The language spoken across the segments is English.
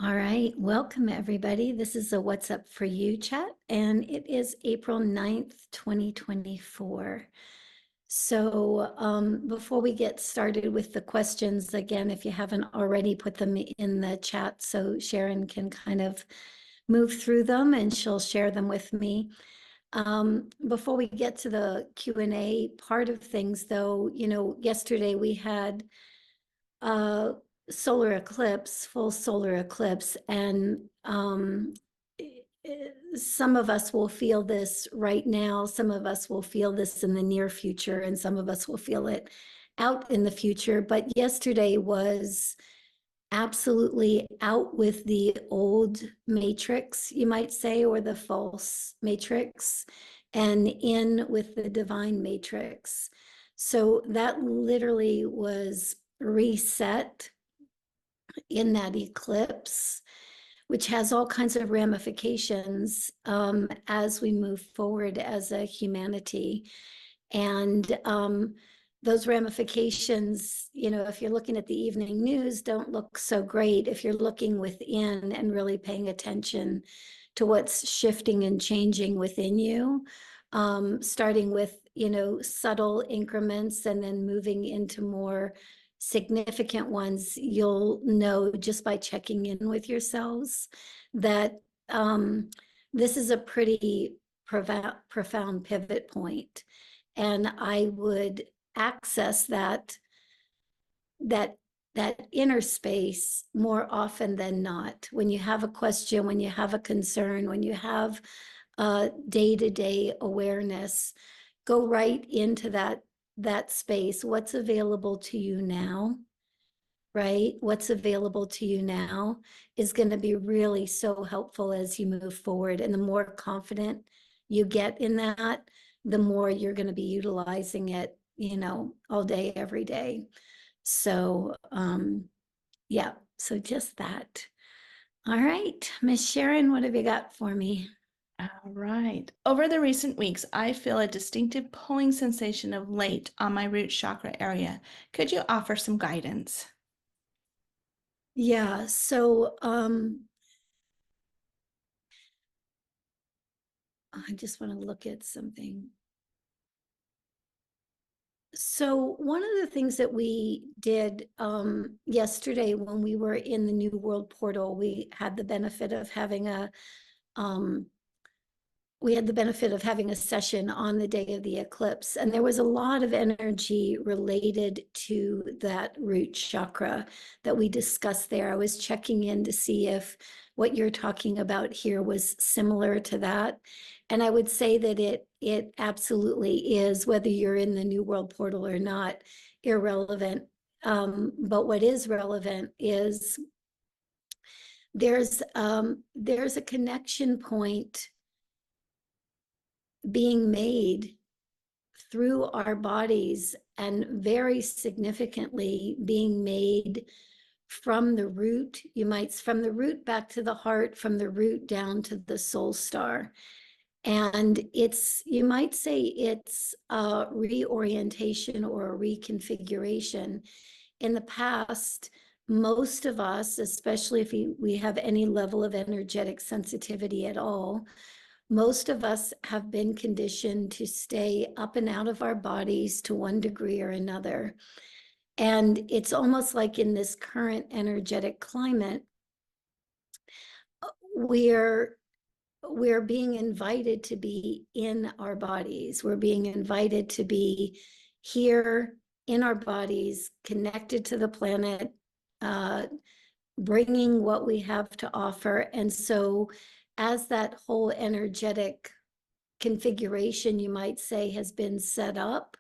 All right, welcome everybody. This is a What's Up For You chat, and it is April 9th, 2024. So before we get started with the questions, again, if you haven't already, put them in the chat so Sharon can kind of move through them and she'll share them with me. Before we get to the Q&A part of things, though, yesterday we had solar eclipse, full solar eclipse, and some of us will feel this right now, some of us will feel this in the near future, and some of us will feel it out in the future. But yesterday was absolutely out with the old matrix, you might say, or the false matrix, and in with the divine matrix. So that literally was reset in that eclipse, which has all kinds of ramifications as we move forward as a humanity. And those ramifications, if you're looking at the evening news, don't look so great. If you're looking within and really paying attention to what's shifting and changing within you, starting with, subtle increments and then moving into more significant ones, you'll know just by checking in with yourselves that this is a pretty profound pivot point. And I would access that inner space more often than not. When you have a question, when you have a concern, when you have day-to-day awareness, go right into that space. What's available to you now, right? What's available to you now is going to be really so helpful as you move forward. And the more confident you get in that, the more you're going to be utilizing it, all day, every day. So, yeah, so just that. All right, Miss Sharon, what have you got for me? All right. Over the recent weeks, I feel a distinctive pulling sensation of late on my root chakra area. Could you offer some guidance? Yeah, so I just want to look at something. So one of the things that we did yesterday when we were in the New World Portal, we had the benefit of having a session on the day of the eclipse, and there was a lot of energy related to that root chakra that we discussed there. I was checking in to see if what you're talking about here was similar to that. And I would say that it absolutely is, whether you're in the New World Portal or not, irrelevant. But what is relevant is there's a connection point being made through our bodies, and very significantly being made from the root, from the root back to the heart, from the root down to the soul star. And you might say it's a reorientation or a reconfiguration. In the past, most of us, especially if we have any level of energetic sensitivity at all, most of us have been conditioned to stay up and out of our bodies to one degree or another. And it's almost like in this current energetic climate, we're being invited to be in our bodies. We're being invited to be here in our bodies, connected to the planet, bringing what we have to offer. And so as that whole energetic configuration, you might say, has been set up,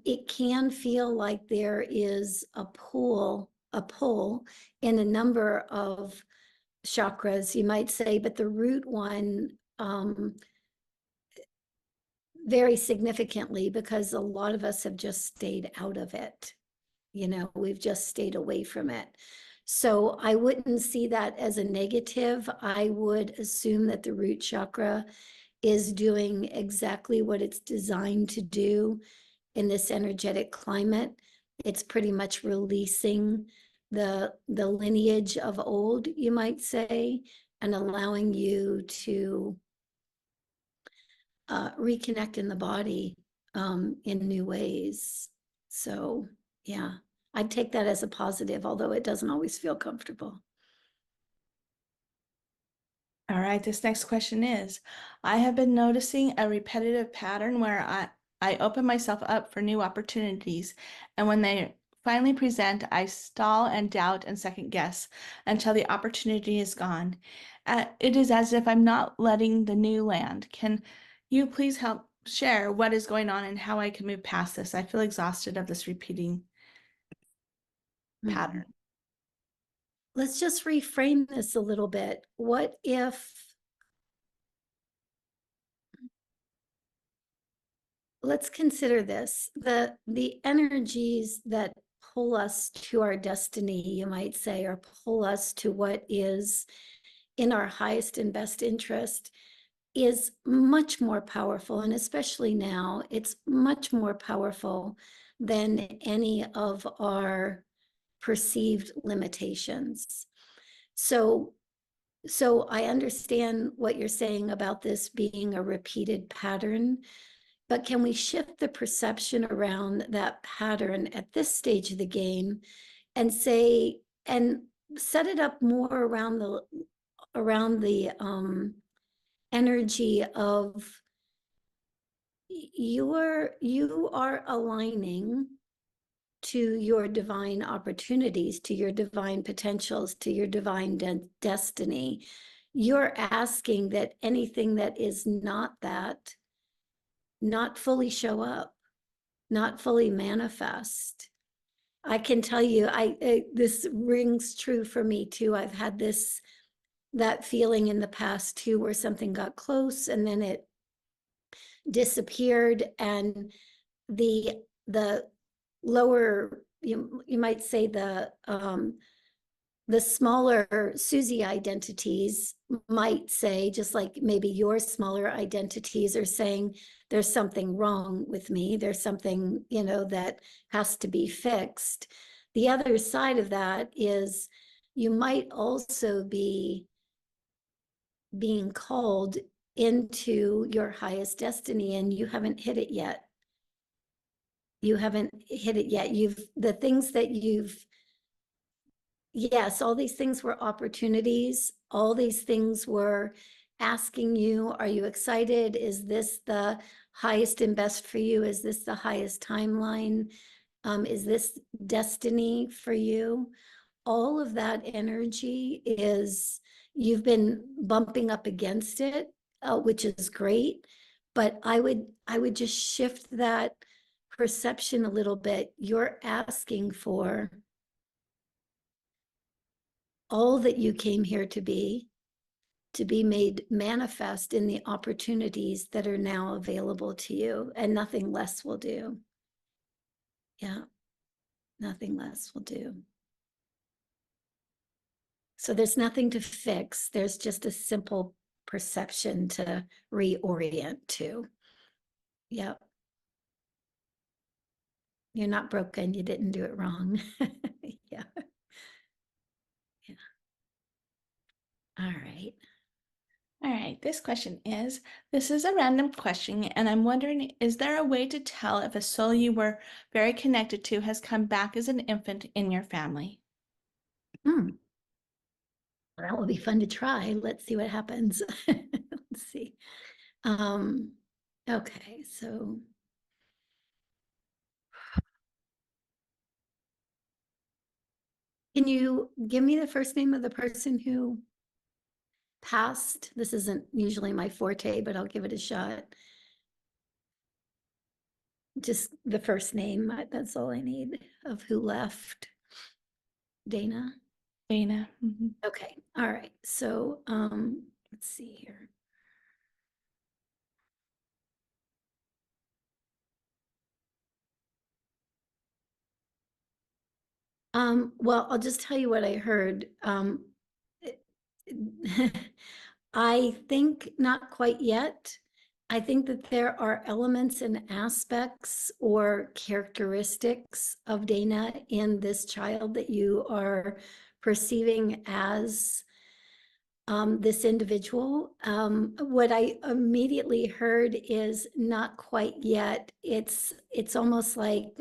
it can feel like there is a pull in a number of chakras, you might say, but the root one very significantly, because a lot of us have just stayed out of it. We've just stayed away from it. So I wouldn't see that as a negative. I would assume that the root chakra is doing exactly what it's designed to do in this energetic climate. It's pretty much releasing the lineage of old, you might say, and allowing you to reconnect in the body in new ways. So yeah, I'd take that as a positive, although it doesn't always feel comfortable. All right, this next question is, I have been noticing a repetitive pattern where I open myself up for new opportunities, and when they finally present, I stall and doubt and second guess until the opportunity is gone. It is as if I'm not letting the new land. Can you please help share what is going on and how I can move past this? I feel exhausted of this repeating pattern. Let's just reframe this a little bit. What if, let's consider this, the energies that pull us to our destiny, you might say, or pull us to what is in our highest and best interest, is much more powerful. And especially now, it's much more powerful than any of our perceived limitations. So I understand what you're saying about this being a repeated pattern, but can we shift the perception around that pattern at this stage of the game and say, and set it up more around the energy of you are aligning to your divine opportunities, to your divine potentials, to your divine destiny. You're asking that anything that is not that, not fully show up, not fully manifest. I can tell you, this rings true for me too. I've had that feeling in the past too, where something got close and then it disappeared, and the lower, you might say, the smaller Suzy identities might say, just like maybe your smaller identities are saying, there's something wrong with me, there's something, that has to be fixed. The other side of that is you might also be being called into your highest destiny and you haven't hit it yet. You haven't hit it yet. The things that yes, all these things were opportunities. All these things were asking you, are you excited? Is this the highest and best for you? Is this the highest timeline? Is this destiny for you? All of that energy is, you've been bumping up against it, which is great. But I would just shift that perception a little bit. You're asking for all that you came here to be made manifest in the opportunities that are now available to you, and nothing less will do. Yeah, nothing less will do. So there's nothing to fix. There's just a simple perception to reorient to. Yep. You're not broken. You didn't do it wrong. Yeah. Yeah. All right. All right, this question is, this is a random question, and I'm wondering, is there a way to tell if a soul you were very connected to has come back as an infant in your family? That will be fun to try. Let's see what happens. Let's see. Okay, so can you give me the first name of the person who passed? This isn't usually my forte, but I'll give it a shot. Just the first name, that's all I need, of who left. Dana? Dana. Okay, all right. So let's see here. Well, I'll just tell you what I heard. I think not quite yet. I think that there are elements and aspects or characteristics of Dana in this child that you are perceiving as this individual. What I immediately heard is not quite yet. It's almost like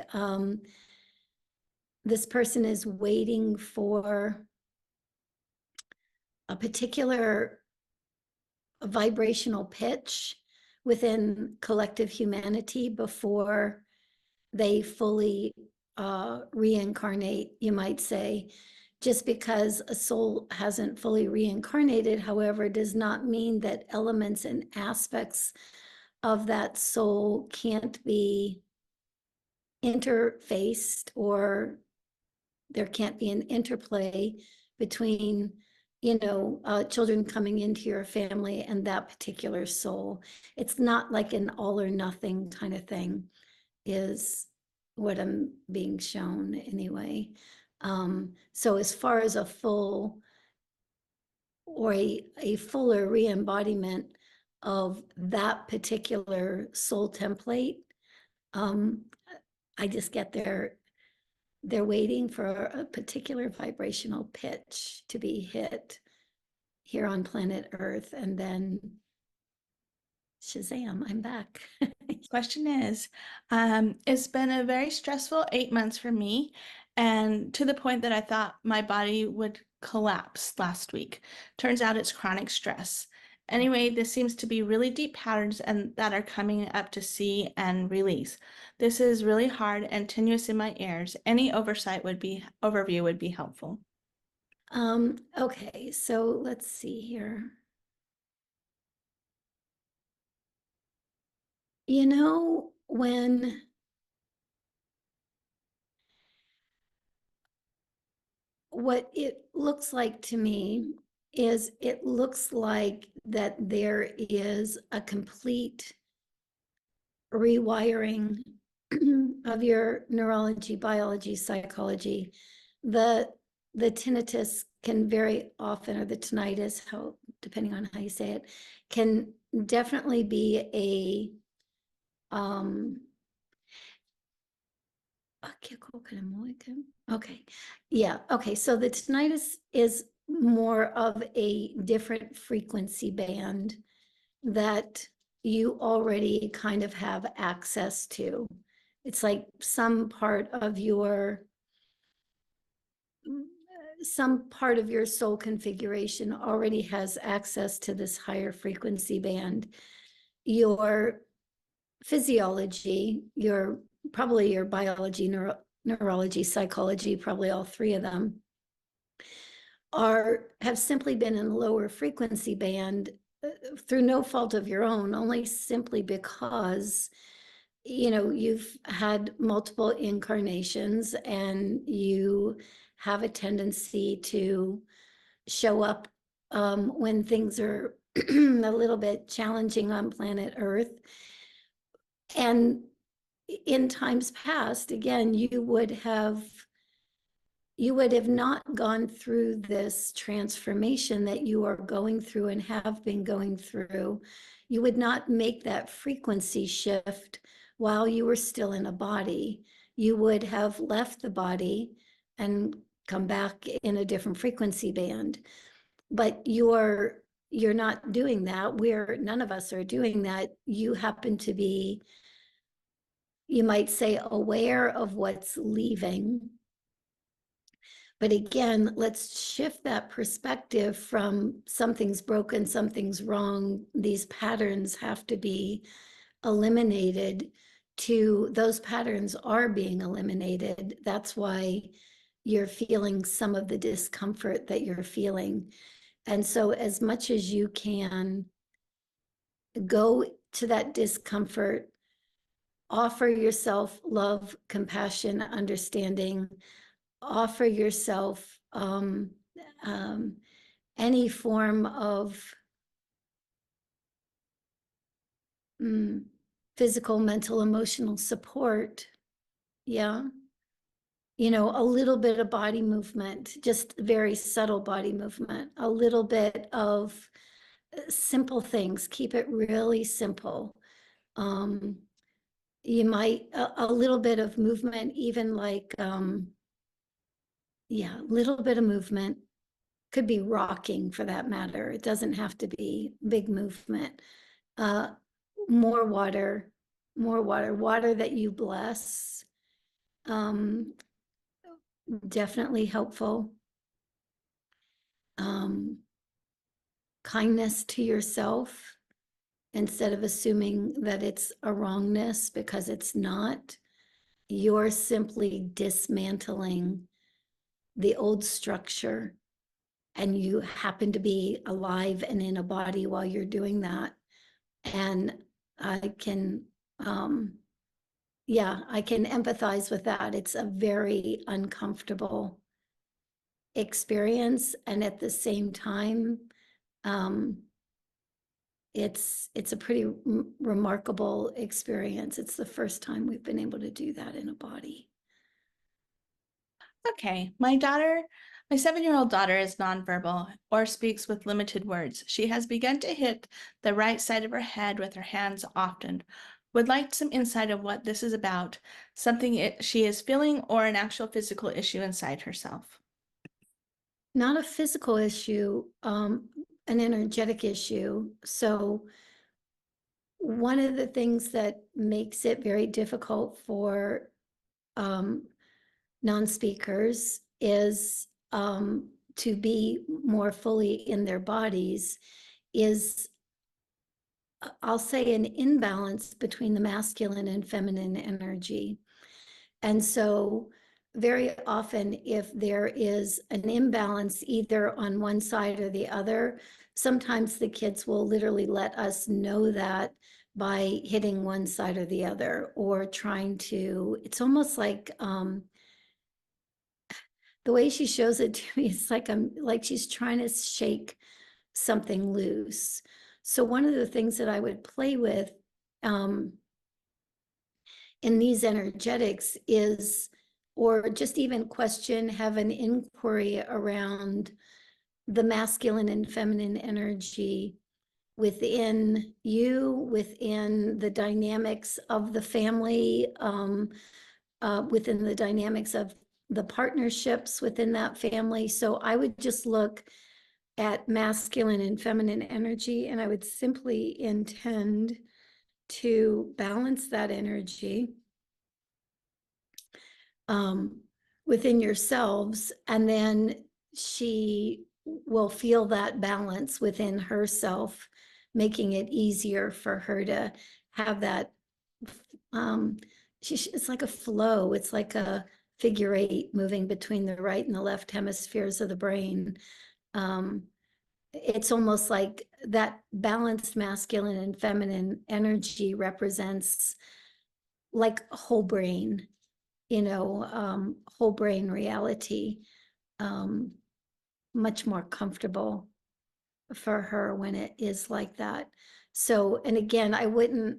this person is waiting for a particular vibrational pitch within collective humanity before they fully reincarnate, you might say. Just because a soul hasn't fully reincarnated, however, does not mean that elements and aspects of that soul can't be interfaced, or there can't be an interplay between children coming into your family and that particular soul. It's not like an all or nothing kind of thing, is what I'm being shown anyway. So as far as a full or a fuller re-embodiment of that particular soul template, I just get they're waiting for a particular vibrational pitch to be hit here on planet Earth, and then Shazam, I'm back. Question is, it's been a very stressful 8 months for me, and to the point that I thought my body would collapse last week. Turns out it's chronic stress. Anyway, this seems to be really deep patterns and that are coming up to see and release. This is really hard and tenuous in my ears. Any overview would be helpful. Okay, so let's see here. When what it looks like to me is it looks like that there is a complete rewiring of your neurology, biology, psychology. The tinnitus can very often, or the tinnitus, depending on how you say it, can definitely be okay. Yeah. Okay. So the tinnitus is more of a different frequency band that you already kind of have access to. It's like some part of your soul configuration already has access to this higher frequency band. Your physiology, probably your biology, neurology, psychology, probably all three of them, have simply been in a lower frequency band through no fault of your own, only simply because you've had multiple incarnations and you have a tendency to show up when things are a little bit challenging on planet Earth. And in times past, again, you would have not gone through this transformation that you are going through and have been going through. You would not make that frequency shift while you were still in a body. You would have left the body and come back in a different frequency band. But you're not doing that. None of us are doing that. You happen to be, you might say, aware of what's leaving. But again, let's shift that perspective from something's broken, something's wrong, these patterns have to be eliminated, to those patterns are being eliminated. That's why you're feeling some of the discomfort that you're feeling. And so as much as you can, go to that discomfort, offer yourself love, compassion, understanding, offer yourself any form of physical, mental, emotional support. Yeah. A little bit of body movement, just very subtle body movement, a little bit of simple things. Keep it really simple. You might, a little bit of movement, even like, yeah, a little bit of movement. Could be rocking for that matter. It doesn't have to be big movement. Uh, more water, water that you bless. Definitely helpful. Kindness to yourself instead of assuming that it's a wrongness, because it's not. You're simply dismantling the old structure, and you happen to be alive and in a body while you're doing that. And I can, yeah, I can empathize with that. It's a very uncomfortable experience, and at the same time, it's a pretty remarkable experience. It's the first time we've been able to do that in a body. Okay, my 7-year-old daughter is nonverbal or speaks with limited words. She has begun to hit the right side of her head with her hands often. Would like some insight of what this is about, something she is feeling, or an actual physical issue inside herself. Not a physical issue, an energetic issue. So one of the things that makes it very difficult for non-speakers is to be more fully in their bodies is, I'll say, an imbalance between the masculine and feminine energy. And so very often, if there is an imbalance either on one side or the other, sometimes the kids will literally let us know that by hitting one side or the other, or trying to, it's almost like, the way she shows it to me, it's like she's trying to shake something loose. So one of the things that I would play with in these energetics is, or just even question, have an inquiry around the masculine and feminine energy within you, within the dynamics of the family, within the dynamics of the partnerships within that family. So I would just look at masculine and feminine energy, and I would simply intend to balance that energy within yourselves, and then she will feel that balance within herself, making it easier for her to have that. It's like a flow. It's like a figure eight moving between the right and the left hemispheres of the brain. It's almost like that balanced masculine and feminine energy represents like whole brain, whole brain reality, much more comfortable for her when it is like that. So, and again, I wouldn't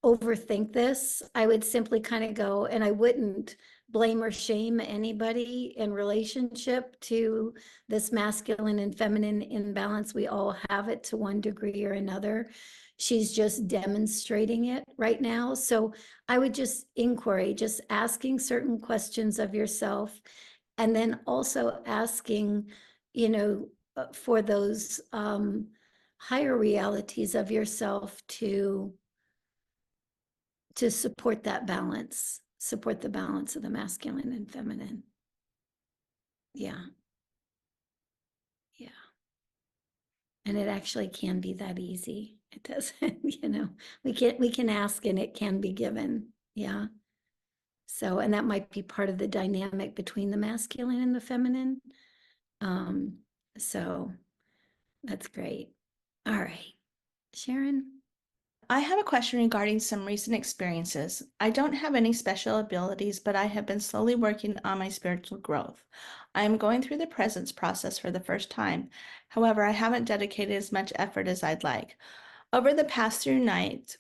overthink this. I would simply kind of go, and I wouldn't blame or shame anybody in relationship to this masculine and feminine imbalance. We all have it to one degree or another. She's just demonstrating it right now. So I would just inquiry, just asking certain questions of yourself, and then also asking, for those higher realities of yourself to support that balance, support the balance of the masculine and feminine. Yeah. Yeah. And it actually can be that easy. It doesn't, we can ask and it can be given. Yeah. So, and that might be part of the dynamic between the masculine and the feminine. So that's great. All right. Sharon? I have a question regarding some recent experiences. I don't have any special abilities, but I have been slowly working on my spiritual growth. I am going through the presence process for the first time. However, I haven't dedicated as much effort as I'd like. Over the past few nights,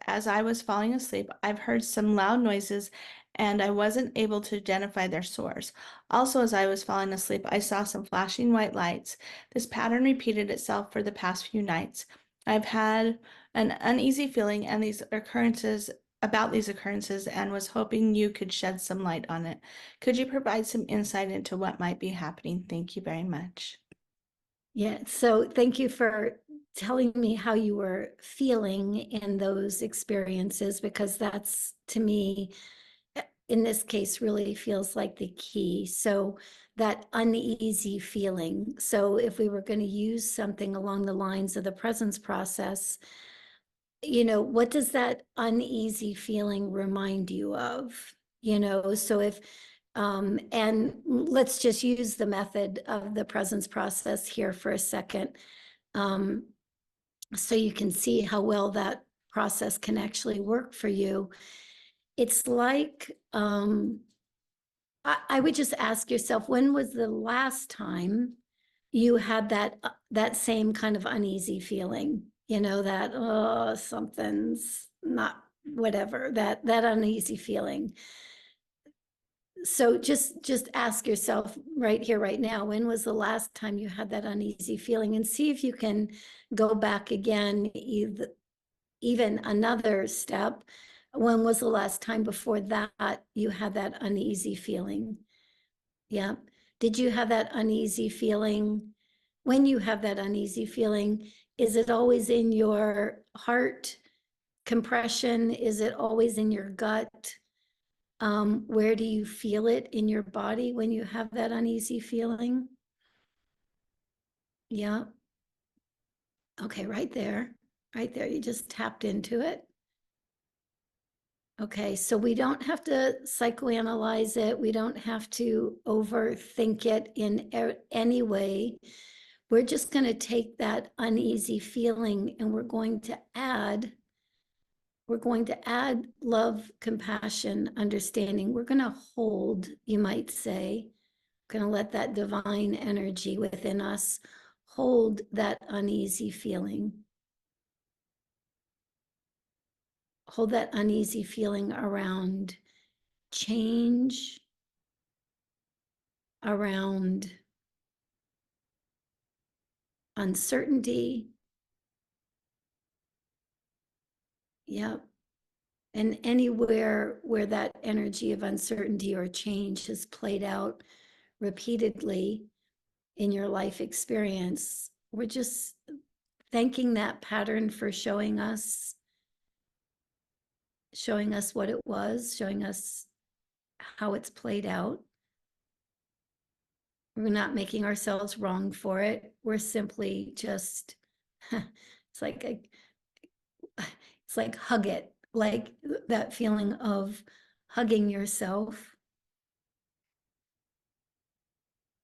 as I was falling asleep, I've heard some loud noises and I wasn't able to identify their source. Also, as I was falling asleep, I saw some flashing white lights. This pattern repeated itself for the past few nights. I've had an uneasy feeling and these occurrences and was hoping you could shed some light on it. Could you provide some insight into what might be happening? Thank you very much. Yeah, so thank you for telling me how you were feeling in those experiences, because that's, to me, in this case, really feels like the key. So that uneasy feeling. So if we were going to use something along the lines of the presence process, what does that uneasy feeling remind you of? So if, and let's just use the method of the presence process here for a second, so you can see how well that process can actually work for you. It's like, I would just ask yourself, when was the last time you had that same kind of uneasy feeling? That, oh, something's not, whatever, that uneasy feeling. So just ask yourself right here, right now, when was the last time you had that uneasy feeling, and see if you can go back again, even another step. When was the last time before that you had that uneasy feeling? Yeah. Did you have that uneasy feeling? When you have that uneasy feeling, is it always in your heart compression? Is it always in your gut? Where do you feel it in your body when you have that uneasy feeling? Yeah. Okay, right there. Right there. You just tapped into it. Okay, so we don't have to psychoanalyze it. We don't have to overthink it in any way. We're just going to take that uneasy feeling and we're going to add love, compassion, understanding. We're going to hold, you might say, we're going to let that divine energy within us hold that uneasy feeling. Hold that uneasy feeling around change, around uncertainty. Yep. And anywhere where that energy of uncertainty or change has played out repeatedly in your life experience, we're just thanking that pattern for showing us what it was, showing us how it's played out. We're not making ourselves wrong for it. We're simply just, it's like hug it, like that feeling of hugging yourself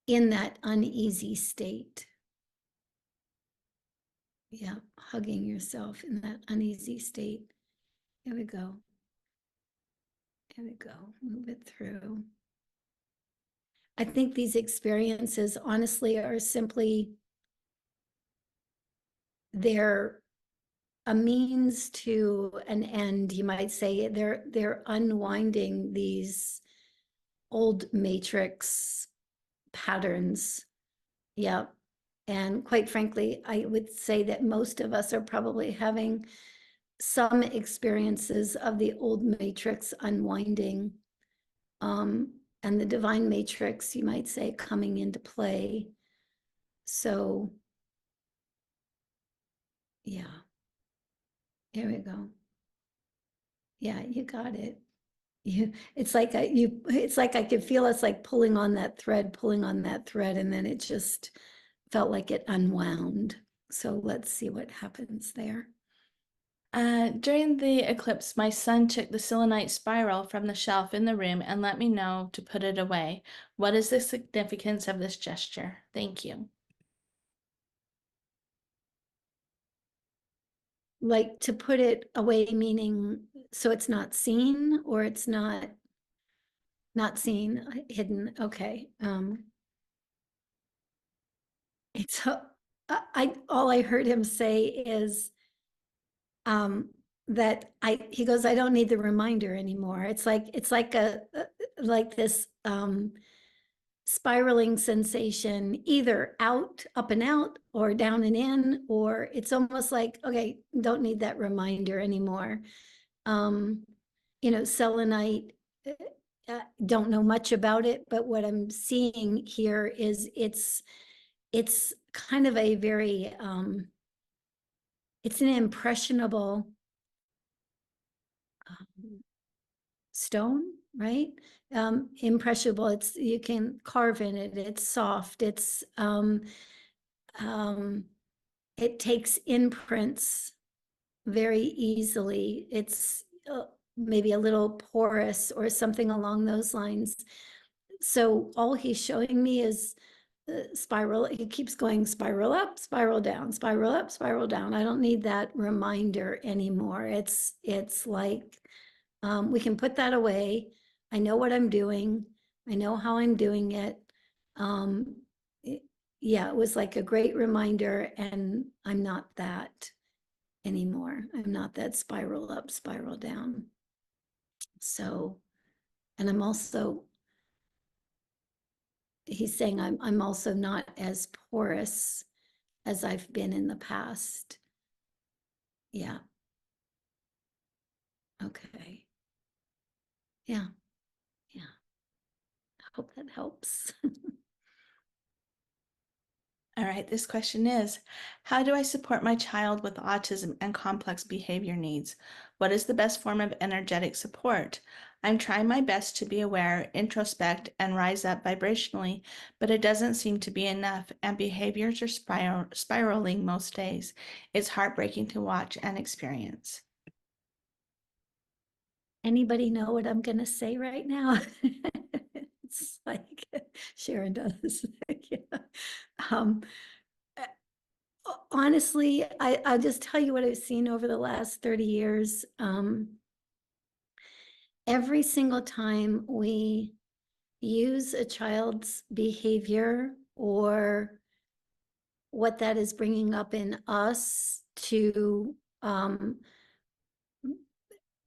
in that uneasy state. Yeah, hugging yourself in that uneasy state. Here we go. Here we go. Move it through. I think these experiences, honestly, are simply, they're a means to an end, you might say. They're unwinding these old matrix patterns. Yeah. And quite frankly, I would say that most of us are probably having some experiences of the old matrix unwinding, and the divine matrix, you might say, coming into play. So, yeah, here we go. Yeah, you got it. It's like it's like I could feel us like pulling on that thread, and then it just felt like it unwound. So let's see what happens there. During the eclipse, my son took the selenite spiral from the shelf in the room and let me know to put it away. What is the significance of this gesture? Thank you. Like, to put it away, meaning so it's not seen, or it's not seen, hidden. Okay. It's I all I heard him say is, he goes, I don't need the reminder anymore. It's like like this spiraling sensation, either up and out, or down and in, or it's almost like, okay, don't need that reminder anymore. Selenite, don't know much about it, but what I'm seeing here is it's kind of a very, it's an impressionable stone, right? Impressionable. You can carve in it. It's soft. It takes imprints very easily. It's maybe a little porous or something along those lines. So all he's showing me is spiral. He keeps going spiral up, spiral down, spiral up, spiral down. I don't need that reminder anymore. It's like, we can put that away. I know what I'm doing. I know how I'm doing it. Yeah, it was like a great reminder, and I'm not that anymore. I'm not that spiral up, spiral down. So, and he's saying I'm also not as porous as I've been in the past. Yeah. Okay. Yeah. Yeah. I hope that helps. All right, this question is, how do I support my child with autism and complex behavior needs? What is the best form of energetic support? I'm trying my best to be aware, introspect, and rise up vibrationally, but it doesn't seem to be enough, and behaviors are spiraling most days. It's heartbreaking to watch and experience. Anybody know what I'm going to say right now? It's like Sharon does. Yeah. Honestly, I'll just tell you what I've seen over the last 30 years. Every single time we use a child's behavior or what that is bringing up in us to,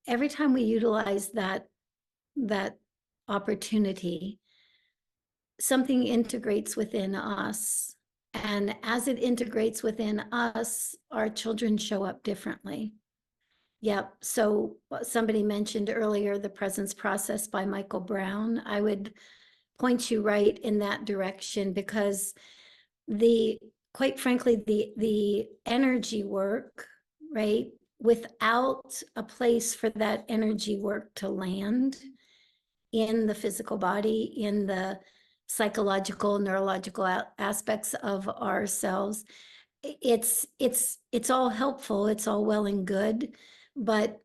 every time we utilize that opportunity, something integrates within us. And as it integrates within us, our children show up differently. Yep. So somebody mentioned earlier the Presence Process by Michael Brown. I would point you right in that direction, because quite frankly, the energy work, right, without a place for that energy work to land in the physical body, in the psychological, neurological aspects of ourselves, it's all helpful, it's all well and good, but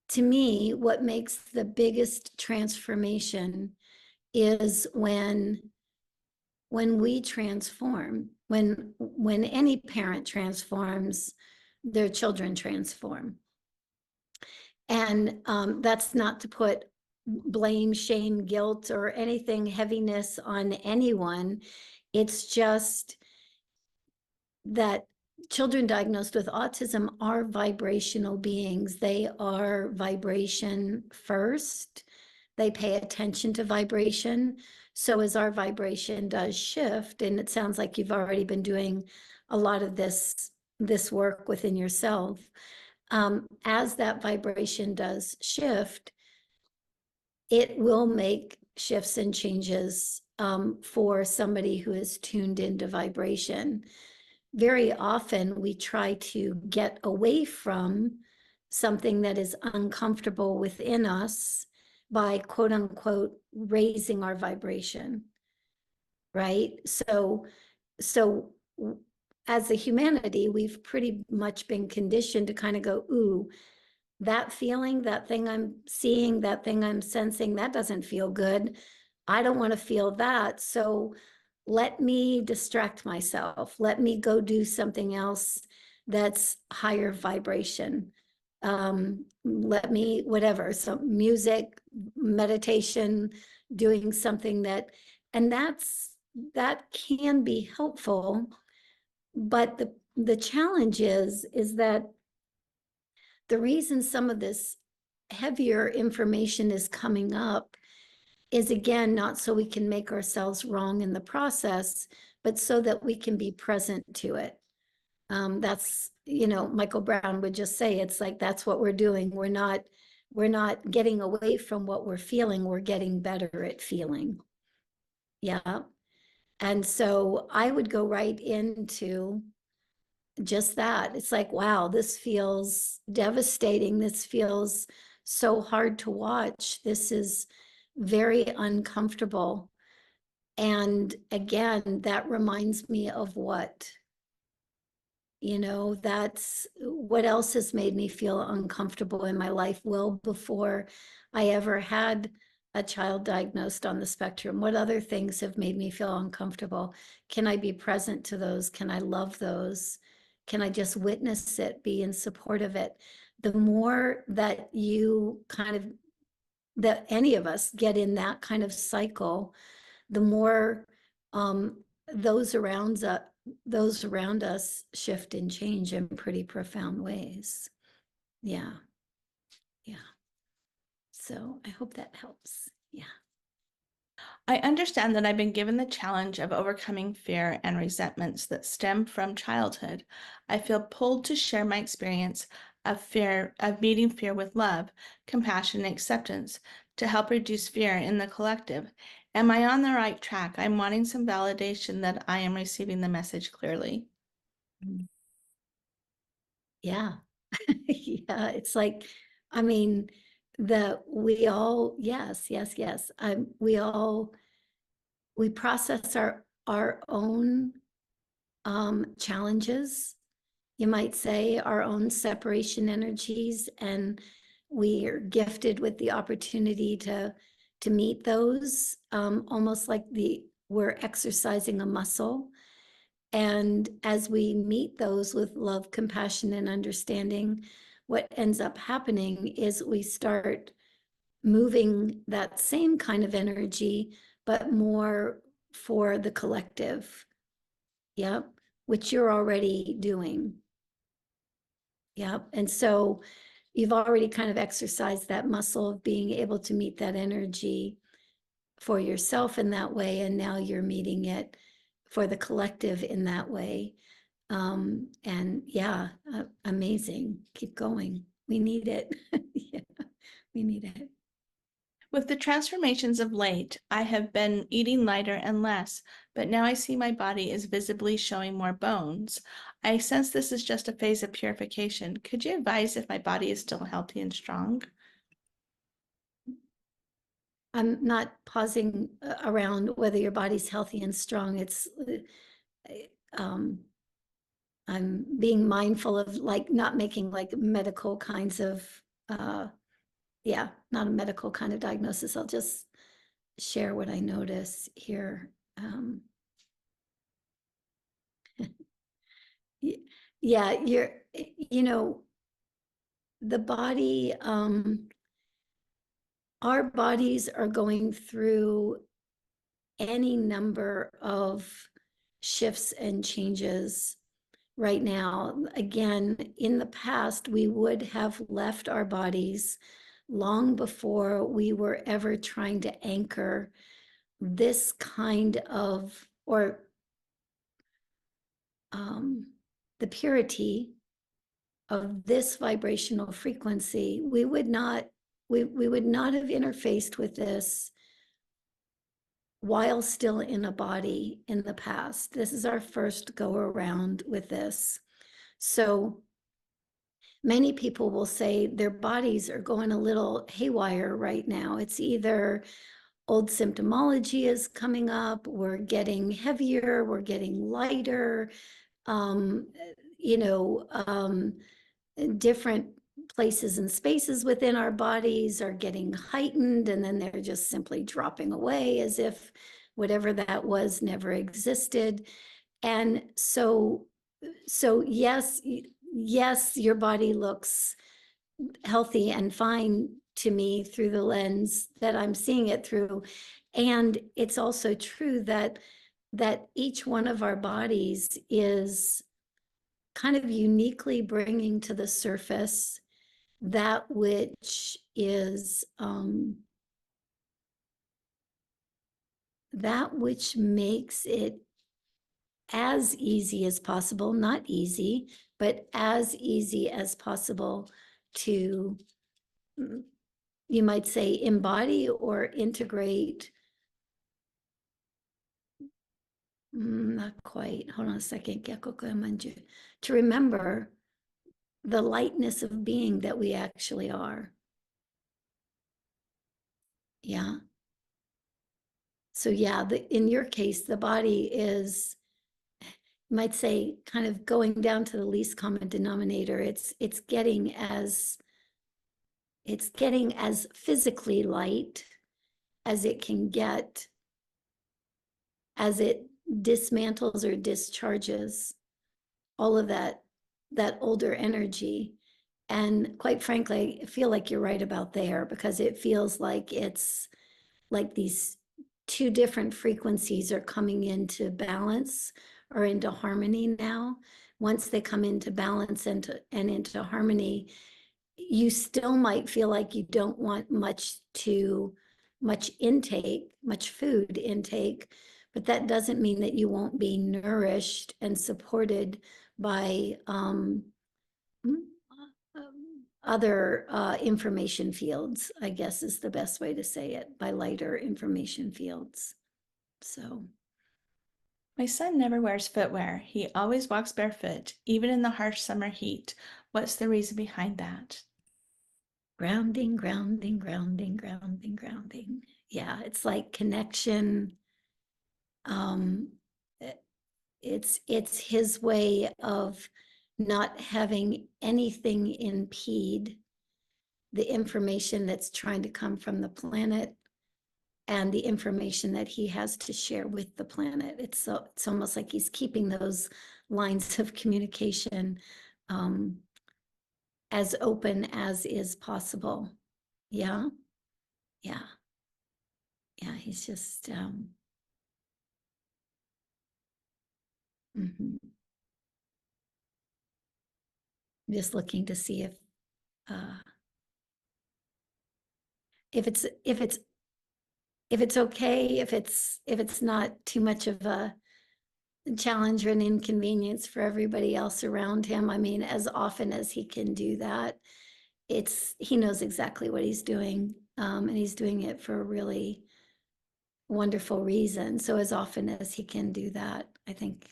to me, what makes the biggest transformation is when we transform, when any parent transforms, their children transform. And that's not to put blame, shame, guilt, or anything heaviness on anyone. It's just that children diagnosed with autism are vibrational beings. They are vibration first. They pay attention to vibration. So as our vibration does shift, and it sounds like you've already been doing a lot of this work within yourself, as that vibration does shift, it will make shifts and changes for somebody who is tuned into vibration. Very often we try to get away from something that is uncomfortable within us by quote unquote raising our vibration, right? So as a humanity, we've pretty much been conditioned to kind of go, ooh, that feeling, that thing I'm seeing, that thing I'm sensing, that doesn't feel good. I don't want to feel that. So let me distract myself. Let me go do something else that's higher vibration. Let me, whatever, some music, meditation, doing something and that can be helpful. But the challenge is that the reason some of this heavier information is coming up is, again, not so we can make ourselves wrong in the process, but so that we can be present to it. That's, Michael Brown would just say, it's like, that's what we're doing. We're not getting away from what we're feeling. We're getting better at feeling. Yeah. And so I would go right into just that. It's like, wow, this feels devastating. This feels so hard to watch. This is very uncomfortable. And again, that reminds me of what? That's what else has made me feel uncomfortable in my life well before I ever had a child diagnosed on the spectrum. What other things have made me feel uncomfortable? Can I be present to those? Can I love those? Can I just witness it, be in support of it? The more that that any of us get in that kind of cycle, the more those around us shift and change in pretty profound ways. Yeah. So I hope that helps. Yeah. I understand that I've been given the challenge of overcoming fear and resentments that stem from childhood. I feel pulled to share my experience of meeting fear with love, compassion, and acceptance to help reduce fear in the collective. Am I on the right track? I'm wanting some validation that I am receiving the message clearly. Yeah. Yeah. It's like, I mean, we all, yes. We process our own challenges, you might say, our own separation energies, and we are gifted with the opportunity to meet those, almost like we're exercising a muscle. And as we meet those with love, compassion, and understanding, what ends up happening is we start moving that same kind of energy, but more for the collective. Yep. Which you're already doing. Yep. And so you've already kind of exercised that muscle of being able to meet that energy for yourself in that way. And now you're meeting it for the collective in that way. And yeah, amazing. Keep going. We need it. Yeah, we need it. With the transformations of late, I have been eating lighter and less, but now I see my body is visibly showing more bones. I sense this is just a phase of purification. Could you advise if my body is still healthy and strong? I'm not pausing around whether your body's healthy and strong. It's I'm being mindful of like not making like medical kinds of not a medical kind of diagnosis. I'll just share what I notice here. Yeah, the body, our bodies are going through any number of shifts and changes right now. Again, in the past, we would have left our bodies long before we were ever trying to anchor this kind of, or the purity of this vibrational frequency. We would not have interfaced with this while still in a body in the past. This is our first go around with this. So many people will say their bodies are going a little haywire right now. It's either old symptomology is coming up, we're getting heavier, we're getting lighter, you know, different places and spaces within our bodies are getting heightened, and then they're just simply dropping away as if whatever that was never existed. And so yes, your body looks healthy and fine to me through the lens that I'm seeing it through. And it's also true that each one of our bodies is kind of uniquely bringing to the surface that which is that which makes it as easy as possible, not easy, but as easy as possible to, you might say, embody or integrate. Not quite. Hold on a second. To remember the lightness of being that we actually are. Yeah. So yeah, in your case, the body is, you might say, kind of going down to the least common denominator. It's getting as physically light as it can get, as it dismantles or discharges all of that older energy. And quite frankly, I feel like you're right about there, because it feels like it's like these two different frequencies are coming into balance or into harmony now. Once they come into balance and into harmony, you still might feel like you don't want much food intake, but that doesn't mean that you won't be nourished and supported by other information fields, I guess is the best way to say it, by lighter information fields. So My son never wears footwear. He always walks barefoot, even in the harsh summer heat. What's the reason behind that? grounding, grounding, grounding, grounding, grounding. Yeah, it's like connection. Um, it's his way of not having anything impede the information that's trying to come from the planet and the information that he has to share with the planet. It's almost like he's keeping those lines of communication as open as is possible. Yeah, yeah, yeah. He's just just looking to see uh, if it's okay, if it's not too much of a challenge or an inconvenience for everybody else around him. I mean, as often as he can do that, he knows exactly what he's doing, and he's doing it for a really wonderful reason. So as often as he can do that, I think,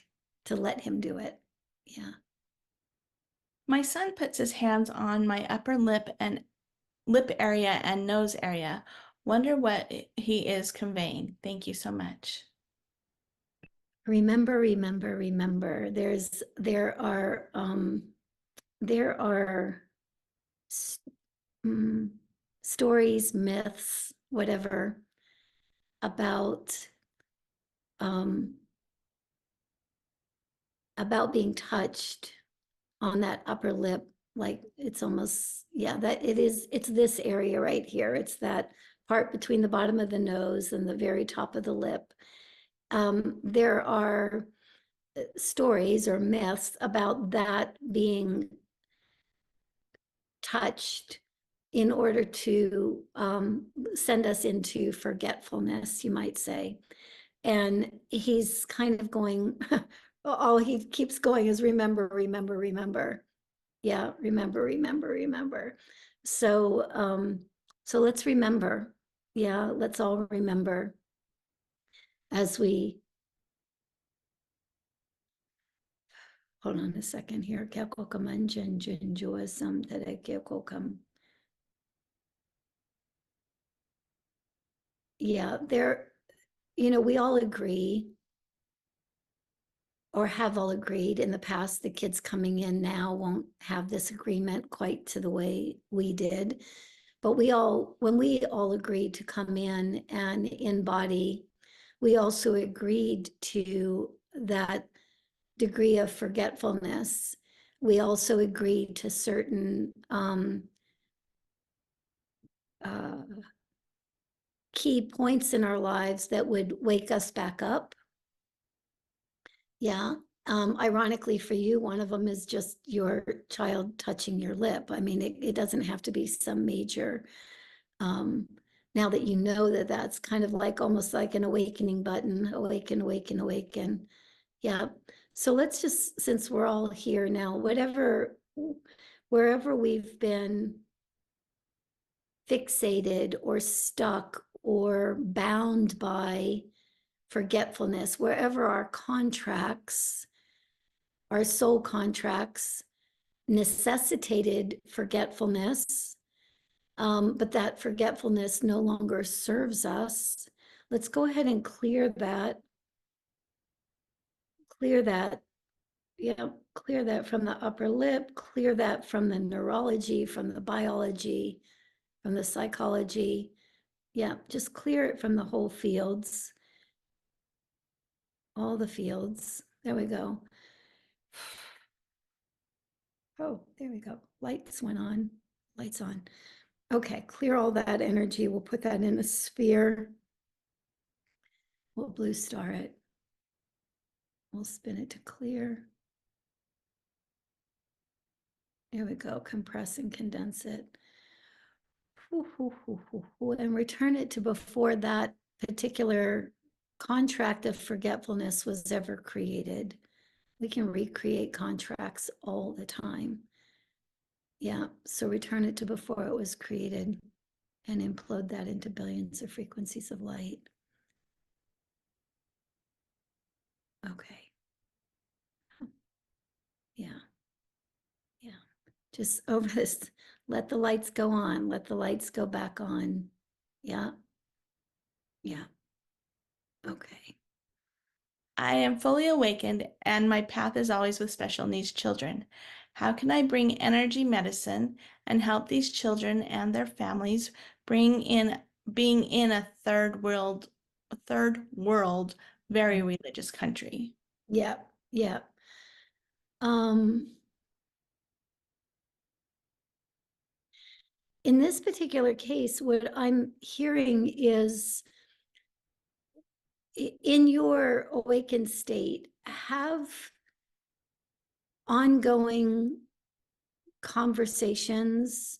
to let him do it. Yeah. My son puts his hands on my upper lip area and nose area. Wonder what he is conveying. Thank you so much. Remember, remember, remember. There are stories, myths, whatever, um, about being touched on that upper lip. Like it's almost, yeah, it's this area right here. It's that part between the bottom of the nose and the very top of the lip. There are stories or myths about that being touched in order to send us into forgetfulness, you might say. And he's kind of going, all he keeps going is remember, remember, remember. Yeah, remember, remember, remember. So, so let's remember. Yeah, let's all remember as we, hold on a second here. Yeah, we all agree, or have all agreed in the past, the kids coming in now won't have this agreement quite to the way we did. But when we all agreed to come in and embody, we also agreed to that degree of forgetfulness. We also agreed to certain key points in our lives that would wake us back up. Yeah. Ironically for you, one of them is just your child touching your lip. I mean, it doesn't have to be some major, now that you know that that's kind of like almost like an awakening button, awaken, awaken, awaken. Yeah. So let's just, since we're all here now, wherever we've been fixated or stuck or bound by forgetfulness, wherever our contracts, our soul contracts necessitated forgetfulness, but that forgetfulness no longer serves us. Let's go ahead and clear that. Clear that. Yeah, clear that from the upper lip, clear that from the neurology, from the biology, from the psychology. Yeah, just clear it from the whole fields, all the fields. There we go. Oh, there we go. Lights went on. Lights on. Okay, clear all that energy. We'll put that in a sphere. We'll blue star it. We'll spin it to clear. There we go. Compress and condense it. And return it to before that particular contract of forgetfulness was ever created. We can recreate contracts all the time. Yeah, so return it to before it was created and implode that into billions of frequencies of light. Okay. Yeah. Yeah. Just over this, let the lights go on, let the lights go back on. Yeah. Yeah. Okay. I am fully awakened and my path is always with special needs children. How can I bring energy medicine and help these children and their families being in a third world, very religious country? Yeah. Yeah. Um, in this particular case, what I'm hearing is in your awakened state, have ongoing conversations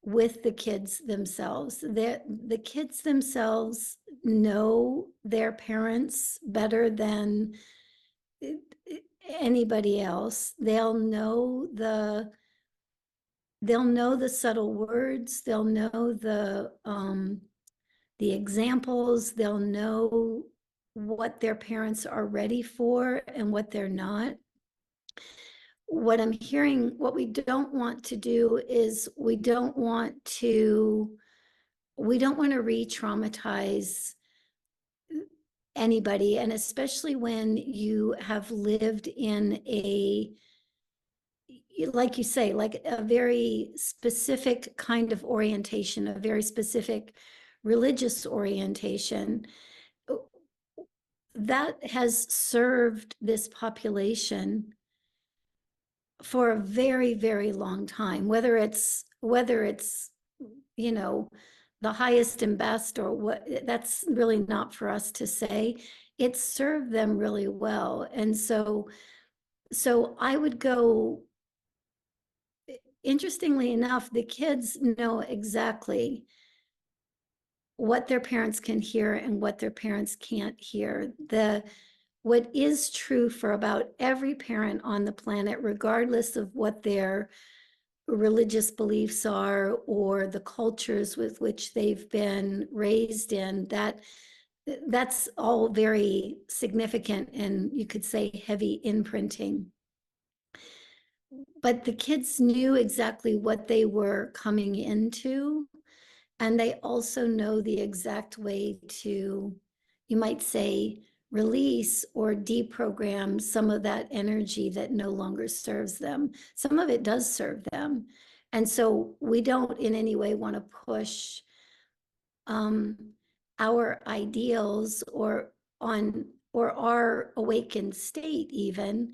with the kids themselves. The kids themselves know their parents better than anybody else. They'll know the subtle words, they'll know the examples, they'll know what their parents are ready for and what they're not. What I'm hearing, what we don't want to do is we don't want to re-traumatize anybody, and especially when you have lived in a, like you say, like a very specific kind of orientation, a very specific religious orientation that has served this population for a very, very long time, whether it's you know, the highest and best or what, that's really not for us to say. It served them really well. And so I would go, interestingly enough, the kids know exactly what their parents can hear and what their parents can't hear. What is true for about every parent on the planet, regardless of what their religious beliefs are or the cultures with which they've been raised in, that's all very significant and you could say heavy imprinting. But the kids knew exactly what they were coming into, and they also know the exact way to, you might say, release or deprogram some of that energy that no longer serves them. Some of it does serve them. And so we don't in any way want to push our ideals or our awakened state even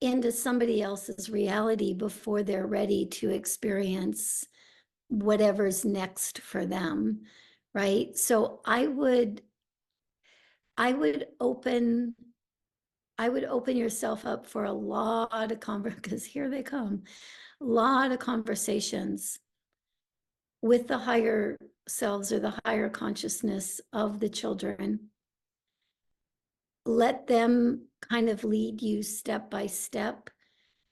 into somebody else's reality before they're ready to experience whatever's next for them, right? So I would open I would open yourself up for a lot of because here they come, a lot of conversations with the higher selves or the higher consciousness of the children. Let them kind of lead you step by step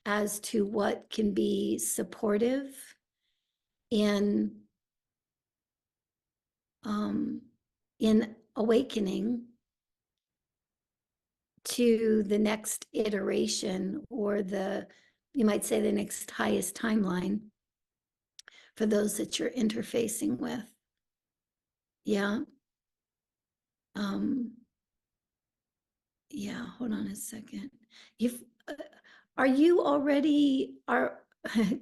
as to what can be supportive in awakening to the next iteration, or you might say the next highest timeline for those that you're interfacing with. Yeah. Yeah, hold on a second. Are you already,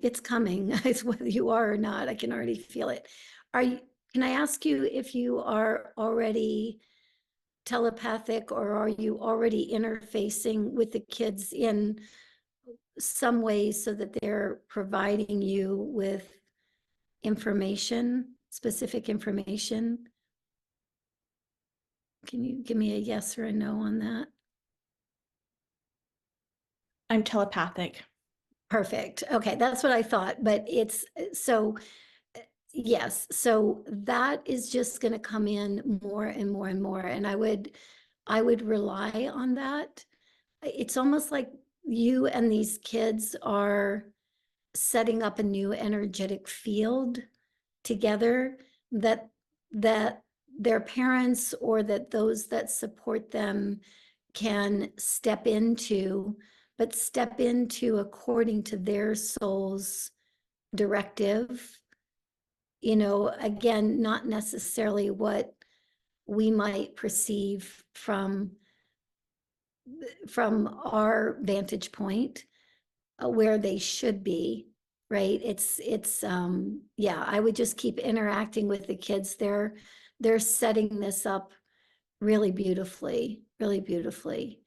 it's coming, it's whether you are or not, I can already feel it. Can I ask you if you are already telepathic, or are you already interfacing with the kids in some way so that they're providing you with information, specific information? Can you give me a yes or a no on that? I'm telepathic. Perfect. Okay, that's what I thought, but it's so yes, so that is just going to come in more and more and more, and I would rely on that. It's almost like you and these kids are setting up a new energetic field together that their parents, or that those that support them, can step into, but step into according to their soul's directive. Again, not necessarily what we might perceive from our vantage point, where they should be, right? It's yeah, I would just keep interacting with the kids. They're setting this up really beautifully, really beautifully.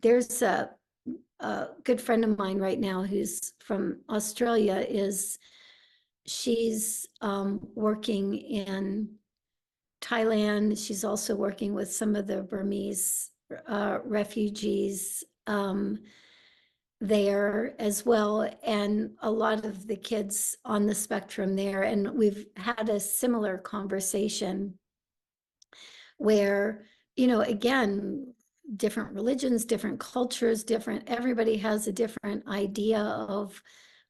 There's a good friend of mine right now who's from Australia. She's working in Thailand. She's also working with some of the Burmese refugees there as well, and a lot of the kids on the spectrum there. And we've had a similar conversation where, again, different religions, different cultures, everybody has a different idea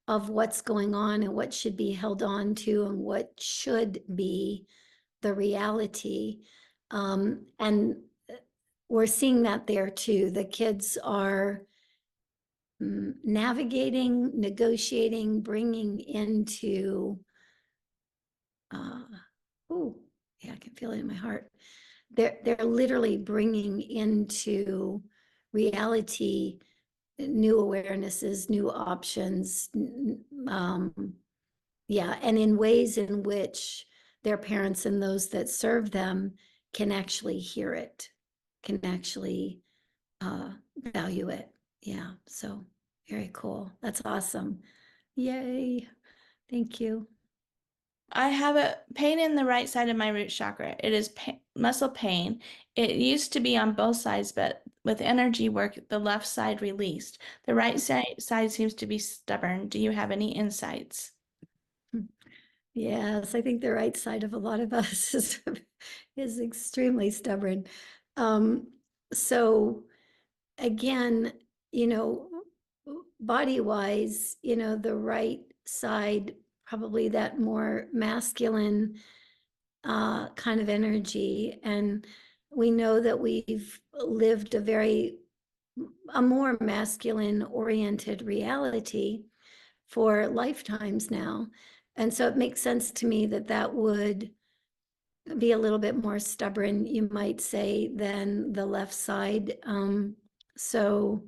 of what's going on and what should be held on to and what should be the reality. And we're seeing that there too. The kids are navigating, negotiating, bringing into, oh, yeah, I can feel it in my heart. They're literally bringing into reality new awarenesses, new options, yeah, and in ways in which their parents and those that serve them can actually hear it, can actually value it. Yeah, so very cool. That's awesome. Yay. Thank you. I have a pain in the right side of my root chakra. It is muscle pain. It used to be on both sides, but with energy work, the left side released. The right side seems to be stubborn. Do you have any insights? Yes, I think the right side of a lot of us is extremely stubborn. So again, body-wise, the right side, probably that more masculine kind of energy. And we know that we've lived a more masculine oriented reality for lifetimes now. And so it makes sense to me that that would be a little bit more stubborn, you might say, than the left side. So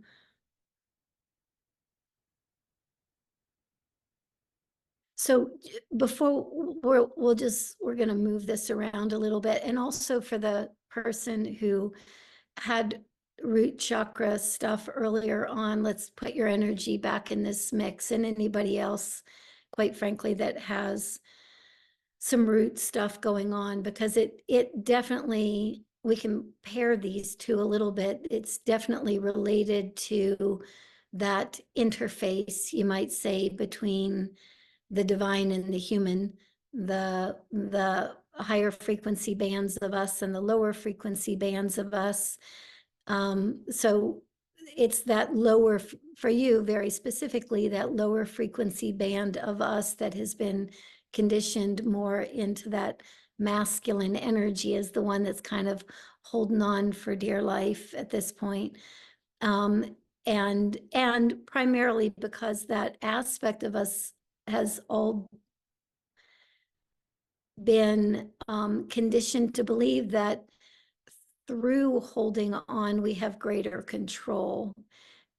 before we're going to move this around a little bit, and also for the person who had root chakra stuff earlier on, let's put your energy back in this mix, and anybody else, quite frankly, that has some root stuff going on, because it definitely we can pair these two a little bit. It's definitely related to that interface, you might say, between the divine and the human, the higher frequency bands of us and the lower frequency bands of us. So it's that lower, for you very specifically, that lower frequency band of us that has been conditioned more into that masculine energy, is the one that's kind of holding on for dear life at this point. And primarily because that aspect of us has all been conditioned to believe that through holding on, we have greater control.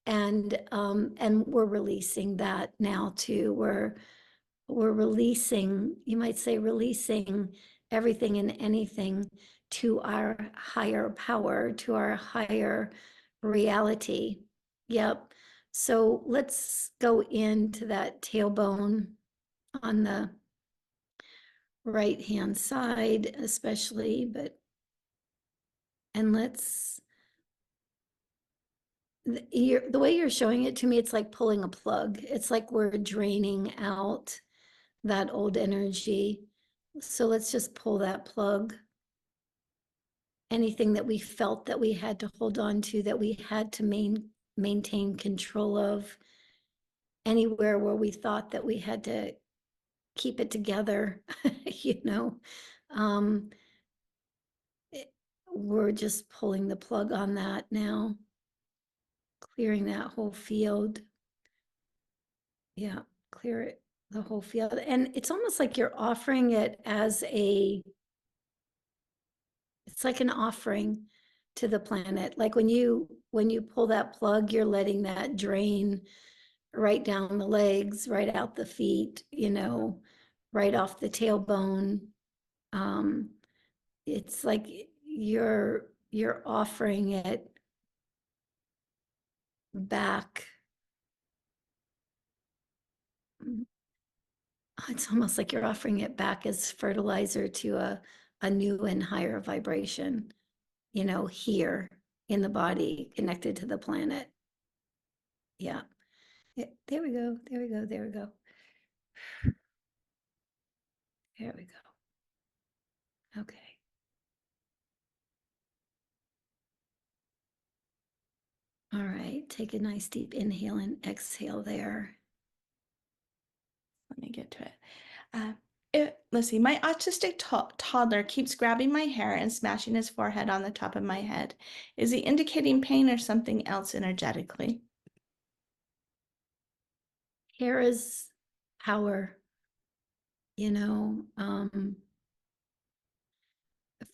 And we're releasing that now too. We're releasing, you might say, releasing everything and anything to our higher power, to our higher reality. Yep. So let's go into that tailbone on the right hand side, especially, and let's, the way you're showing it to me, it's like pulling a plug. It's like we're draining out that old energy. So let's just pull that plug. Anything that we felt that we had to hold on to, that we had to maintain control of, anywhere where we thought that we had to keep it together, you know, um, we're just pulling the plug on that now, clearing that whole field. Yeah, clear it, the whole field. And it's almost like you're offering it as it's like an offering to the planet. Like when you pull that plug, you're letting that drain right down the legs, right out the feet, you know, right off the tailbone. It's like you're offering it back. It's almost like you're offering it back as fertilizer to a new and higher vibration, you know, here in the body, connected to the planet. Yeah. There we go. There we go. There we go. There we go. Okay. All right. Take a nice deep inhale and exhale there. Let me get to it. Let's see. My autistic toddler keeps grabbing my hair and smashing his forehead on the top of my head. Is he indicating pain or something else energetically? Hair is power, you know.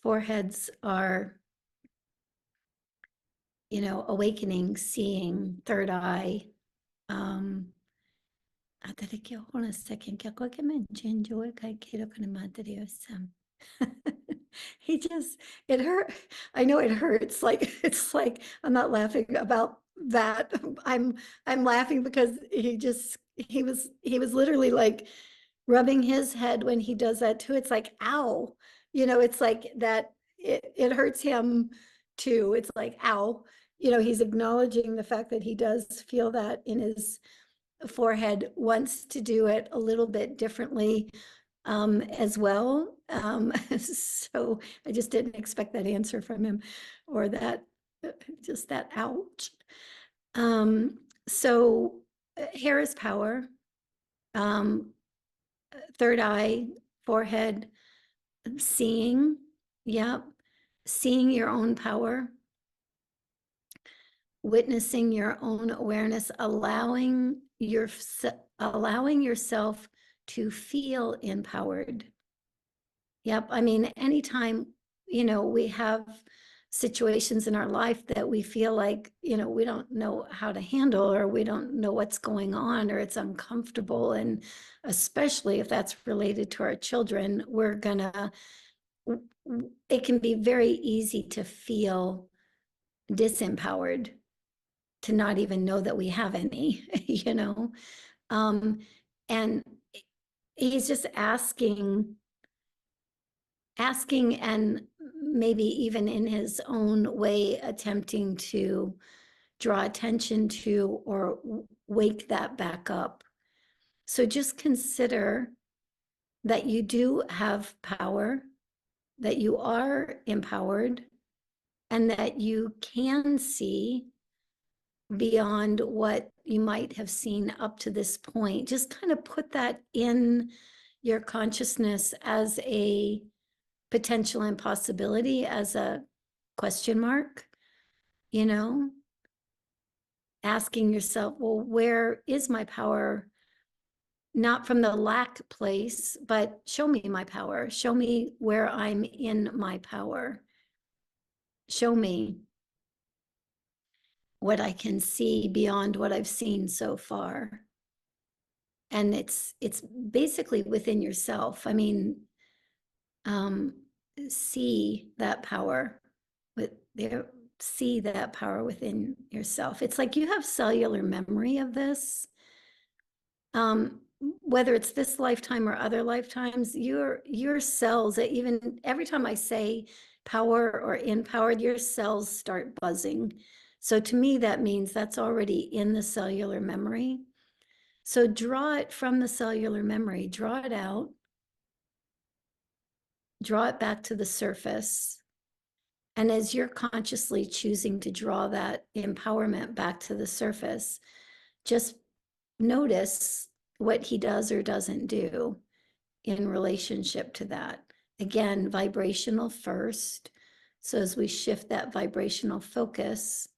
Foreheads are, you know, awakening, seeing, third eye. Hold on a second. He just, it hurt. I know it hurts. Like, it's like, I'm not laughing about that. I'm laughing because he was literally like rubbing his head when he does that too. It's like, ow, you know, it's like that, it hurts him too. It's like, ow, you know, he's acknowledging the fact that he does feel that in his forehead, wants to do it a little bit differently as well. So I just didn't expect that answer from him, or that, just that ouch. So hair is power. Third eye, forehead, seeing, yep, seeing your own power, witnessing your own awareness, allowing yourself to feel empowered. Yep. I mean, anytime, you know, we have situations in our life that we feel like, you know, we don't know how to handle, or we don't know what's going on, or it's uncomfortable. And especially if that's related to our children, it can be very easy to feel disempowered, to not even know that we have any, you know. And he's just asking, and maybe even in his own way attempting to draw attention to or wake that back up. So just consider that you do have power, that you are empowered, and that you can see beyond what you might have seen up to this point. Just kind of put that in your consciousness as a potential impossibility, as a question mark, you know, asking yourself, well, where is my power? Not from the lack place, but show me my power. Show me where I'm in my power. Show me what I can see beyond what I've seen so far. And it's basically within yourself. I mean, see that power with there, see that power within yourself. It's like you have cellular memory of this. Whether it's this lifetime or other lifetimes, your cells, even every time I say power or empowered, your cells start buzzing. So to me, that means that's already in the cellular memory. So draw it from the cellular memory, draw it out, draw it back to the surface. And as you're consciously choosing to draw that empowerment back to the surface, just notice what he does or doesn't do in relationship to that. Again, vibrational first. So as we shift that vibrational focus,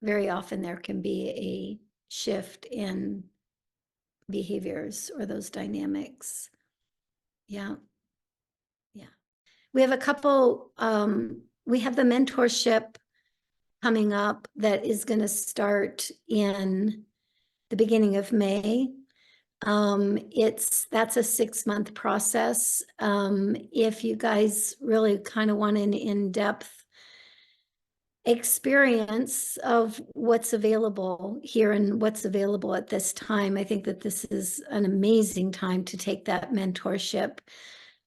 very often there can be a shift in behaviors or those dynamics. Yeah. Yeah. We have a couple, we have the mentorship coming up that is going to start in the beginning of May. That's a 6-month process. If you guys really kind of want an in-depth experience of what's available here and what's available at this time, I think that this is an amazing time to take that mentorship.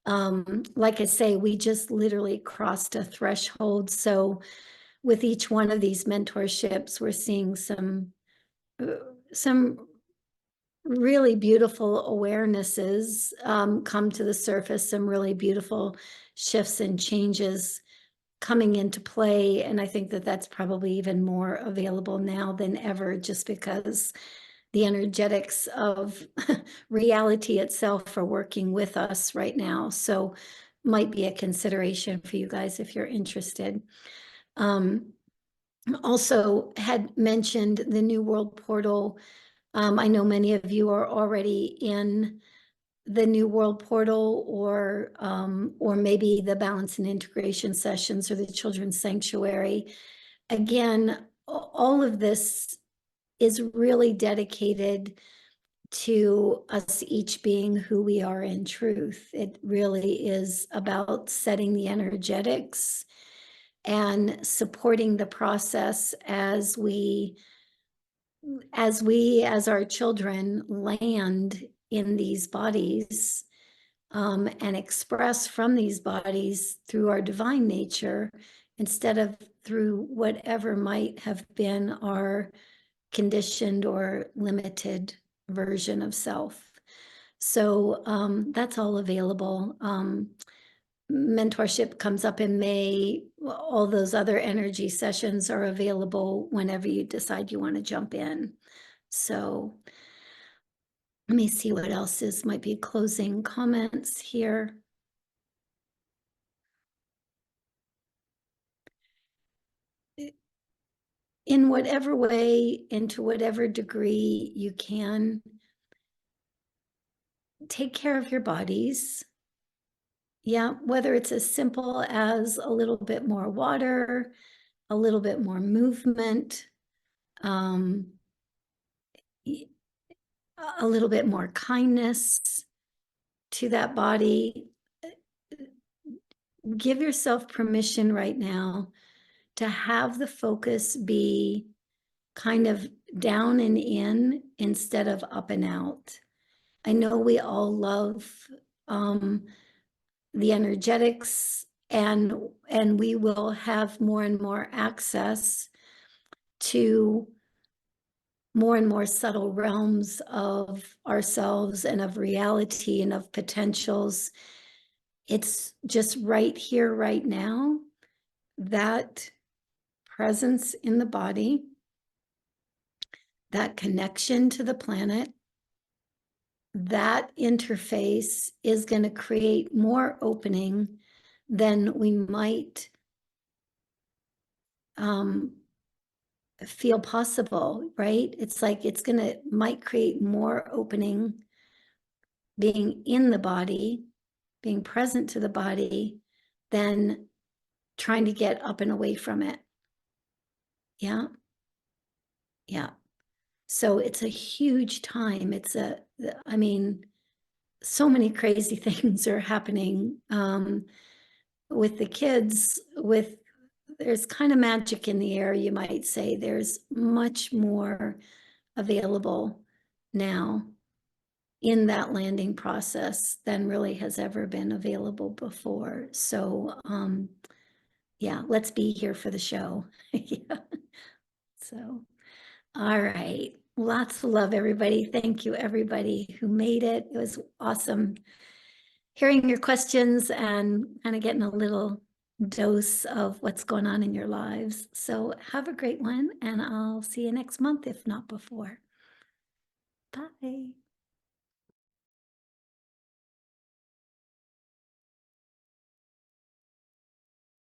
Like I say, we just literally crossed a threshold. So with each one of these mentorships, we're seeing some really beautiful awarenesses come to the surface, some really beautiful shifts and changes coming into play. And I think that that's probably even more available now than ever, just because the energetics of reality itself are working with us right now. So might be a consideration for you guys if you're interested. Also had mentioned the New World Portal. I know many of you are already in the New World Portal, or maybe the Balance and Integration sessions or the Children's Sanctuary. Again, all of this is really dedicated to us each being who we are in truth. It really is about setting the energetics and supporting the process as our children land in these bodies and express from these bodies through our divine nature, instead of through whatever might have been our conditioned or limited version of self. So that's all available. Mentorship comes up in May. All those other energy sessions are available whenever you decide you want to jump in. So let me see what else might be closing comments here. In whatever way and to whatever degree you can, take care of your bodies. Yeah, whether it's as simple as a little bit more water, a little bit more movement, a little bit more kindness to that body. Give yourself permission right now to have the focus be kind of down and in instead of up and out. I know we all love the energetics and we will have more and more access to more and more subtle realms of ourselves and of reality and of potentials. It's just right here, right now, that presence in the body, that connection to the planet, that interface is going to create more opening than we might feel possible, right? It's like might create more opening being in the body, being present to the body, than trying to get up and away from it. Yeah. Yeah. So it's a huge time. I mean, so many crazy things are happening with the kids. There's kind of magic in the air, you might say. There's much more available now in that landing process than really has ever been available before. So yeah, let's be here for the show. Yeah. So, all right. Lots of love, everybody. Thank you, everybody who made it. It was awesome hearing your questions and kind of getting a little dose of what's going on in your lives. So have a great one, and I'll see you next month, if not before. Bye.